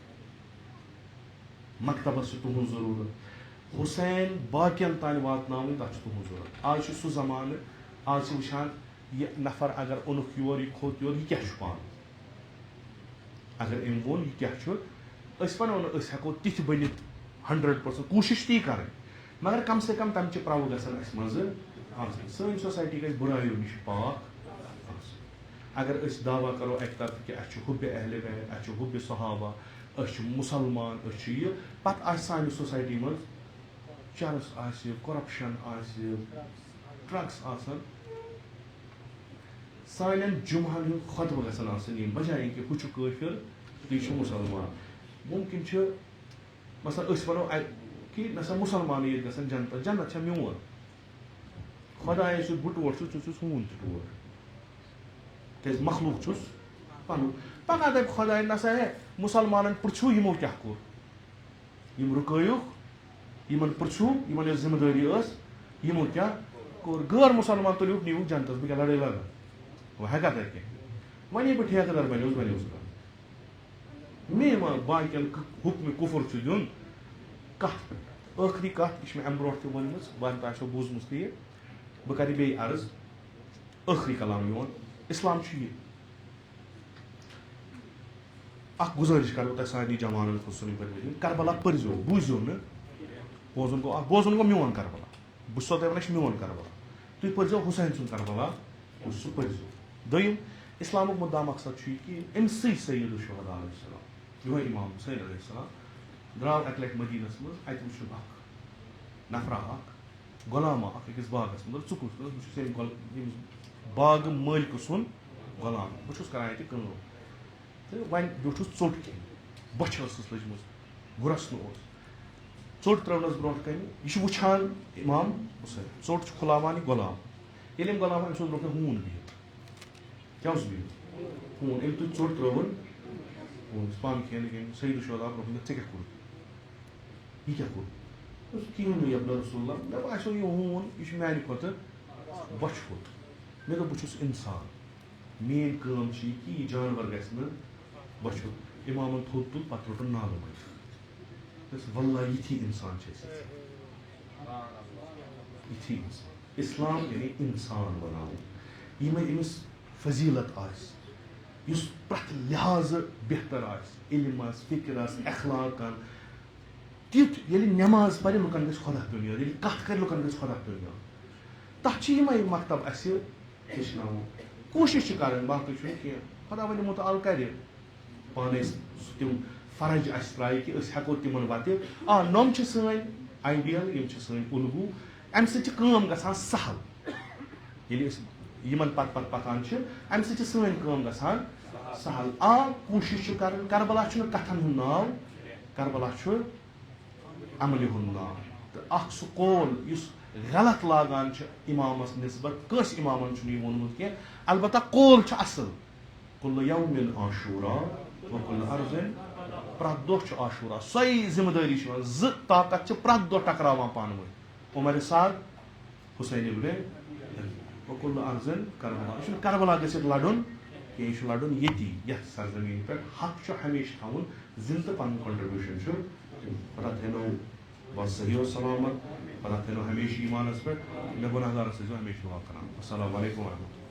مکتبس چھِ تُہنٛز ضروٗرت حُسین باقین تانۍ واتناوٕنۍ تتھ چھِ تُہنٛز ضروٗرت آز چھُ سُہ زمانہٕ آز چھِ وٕچھان یہِ نفر اگر اوٚنُکھ یور یہِ کھوٚت یور یہِ کیٛاہ چھُ پانہٕ اگر أمۍ ووٚن یہِ کیٛاہ چھُ أسۍ ونو نہٕ أسۍ ہٮ۪کو تِتھۍ بٔنِتھ 100% کوٗشش تی کرٕنۍ مگر کم سے کم تمچہِ پرٛاوٕ گژھن اسہِ منٛزٕ آسٕنۍ سٲنۍ سوسایٹی گژھِ بُرایو نِش پاک آسٕنۍ اگر أسۍ دعوا کرو اکہِ طرفہٕ کہِ اسہِ چھُ حُبِ اہلِ بیت اسہِ چھُ حُبِ صحابہ أسۍ چھِ مُسلمان أسۍ چھِ یہِ پتہٕ آسہِ سانہِ سوسایٹی منٛز چرس آسہِ کرپشن آسہِ ڈرگس آسن سانٮ۪ن جُمعن ہُنٛد خۄطبہٕ گژھن آسٕنۍ یِم بجایے کہِ ہُہ چھُ کٲفِر تُہۍ چھِو مُسلمان مُمکِن چھُ مثلاً أسۍ ونو کہِ نہ سا مُسلمانٕے ییٚتہِ گژھن جنتس جنت چھا میون خۄداے یُس بہٕ ٹوٹھ چھُس ژٕ چھُس ہوٗن تہِ ٹوٹھ کیٛازِ مخلوٗق چھُس پنُن پگاہ دپہِ خۄداے نہ سا ہے مُسلمانن پرٛژھِو یِمو کیٛاہ کوٚر یِم رُکٲیُکھ یِمن پرٛژھِو یِمن یۄس ذمہٕ دٲری ٲس یِمو کیٛاہ کوٚر غٲر مُسلمان تُلِوُکھ نیٖوُکھ جنتس بہٕ کیٛاہ لڑٲے لگان وۄنۍ ہٮ۪کا تتہِ کینٛہہ وۄنۍ ییٚلہِ بہٕ ٹھیکہٕ در بنیوس مےٚ ما باقین حُکمہِ کُفُر چھُ دیُن کتھ پٮ۪ٹھ ٲخری کتھ یہِ چھِ مےٚ امہِ برونٛٹھ تہِ ؤنمٕژ وۄنۍ تۄہہِ آسیو بوٗزمٕژ تہِ یہِ بہٕ کرٕ بیٚیہِ عرض ٲخری کلام میون اسلام چھُ یہِ اکھ گُزٲرِش کرو تۄہہِ سارنٕے جوانن خۄصوٗصی پٲٹھۍ کربلا پٔرزیو بوٗزِو نہٕ بوزُن گوٚو میون کربلا بہٕ چھُسو تۄہہِ ونان یہِ چھُ میون کربلا تُہۍ پٔرزیو حُسین سُنٛد کربلا سُہ پٔرزیو دوٚیِم اِسلامُک مُدا مقصد چھُ یہِ کہِ أمسٕے سید الشہدا علیہ السلام یِہوے امام حُسین علیہ السلام درٛاو اکہِ لٹہِ مدیٖنس منٛز اتہِ وٕچھُن اکھ نفرا اکھ غلام اکھ أکِس باغس منٛز ژٕ کُس بہٕ چھُس ییٚمہِ باغہٕ مٲلکہٕ سُنٛد غلام بہٕ چھُس کران ییٚتہِ کٲم تہٕ وۄنۍ بیوٗٹھُس ژوٚٹ کھٮ۪نہِ بۄچھِ ٲسٕس لٔجمٕژ گُرَسنہٕ اوس ژوٚٹ ترٲونَس برونٛٹھ کَنہِ یہِ چھُ وٕچھان اِمام حُسین ژوٚٹ چھُ کھُلاوان یہِ غلام ییٚلہِ أمۍ غلام أمۍ سُنٛد برونٛٹھ کَنہِ ہوٗن بِہِتھ کیٛاہ اوس بِہِتھ ہوٗن أمۍ تُج ژوٚٹ ترٲوٕن ہوٗن پانہٕ کھٮ۪ن کِہیٖنۍ سیدٕ شودا برونٛٹھ کَنہِ ژےٚ کیٛاہ کوٚرُتھ یہِ کیٛاہ کوٚر کِہیٖنۍ نہٕ یبنہ رسول اللہ مےٚ باسیو یہِ ہوٗن یہِ چھُ میٛانہِ کھۄتہٕ بۄچھِ ہوٚت مےٚ دوٚپ بہٕ چھُس اِنسان میٛٲنۍ کٲم چھِ یہِ کہِ یہِ جانوَر گژھِ نہٕ بۄچھِ ہوٚت اِمامَن تھوٚد تُل پَتہٕ روٚٹُن نالہٕ مٔنٛزۍ واللہ یِتھی اِنسان چھِ أسۍ یِتھی اِنسان اِسلام یعنی اِنسان بناوُن یِمے أمِس فضیٖلت آسہِ یُس پرٛٮ۪تھ لحاظہٕ بہتر آسہِ علم آسہِ فِکر آسہِ اخلاق کَن تیُتھ ییٚلہِ نٮ۪ماز پَرِ لُکَن گژھِ خۄدا پیوٚن یاد ییٚلہِ کَتھ کَرِ لُکَن گژھِ خۄدا پیوٚن یاد تَتھ چھِ یِمے مکتب اَسہِ ہیٚچھناوُن کوٗشِش چھِ کَرٕنۍ باقٕے چھُنہٕ کینٛہہ خۄدا ؤلۍ مُتعال کَرِ پانَے تِم فرج اَسہِ ترٛایہِ کہِ أسۍ ہٮ۪کو تِمن وَتہِ نۄم چھِ سٲنۍ آیڈِیل یِم چھِ سٲنۍ اُلگوٗ اَمہِ سۭتۍ چھِ کٲم گژھان سہل ییٚلہِ أسۍ یِمن پتہٕ پَکان چھِ اَمہِ سۭتۍ چھِ سٲنۍ کٲم گژھان سہل کوٗشِش چھِ کَرٕنۍ کربلا چھُنہٕ کَتھن ہُنٛد ناو کربلا چھُ عملہِ ہُنٛد ناو تہٕ اکھ سُہ قول یُس غلط لاگان چھِ اِمامَس نِسبت کٲنٛسہِ اِمامَن چھُنہٕ یہِ ووٚنمُت کینٛہہ البتہ قول چھُ اَصٕل کُلُّ یومٍ عاشوٗرا وَکُلُّ اَرضٍ پرٛٮ۪تھ دۄہ چھُ عاشوٗرا سۄے ذِمہٕ دٲری چھِ یِوان زٕ طاقت چھِ پرٛٮ۪تھ دۄہ ٹکراوان پانہٕ ؤنۍ عمر سعد حُسین ابن وَکُلُّ اَرضٍ کربلا یہِ چھُنہٕ کربلا گٔژھِتھ لَڑُن کینٛہہ یہِ چھُ لَڑُن ییٚتی یَتھ سرزمیٖن پٮ۪ٹھ حق چھُ ہمیشہِ تھاوُن زِندٕ پَنُن کنٹربیوٗشن چھُ خۄدا تھٲینو بس صحیح و سلامت خۄدا تھٲینو ہمیشہِ ایٖمانَس پٮ۪ٹھ مےٚ گۄناہ گارَس ٲسۍزیو ہمیشہِ دُعا کران السلام علیکُم ورحمتہ اللہ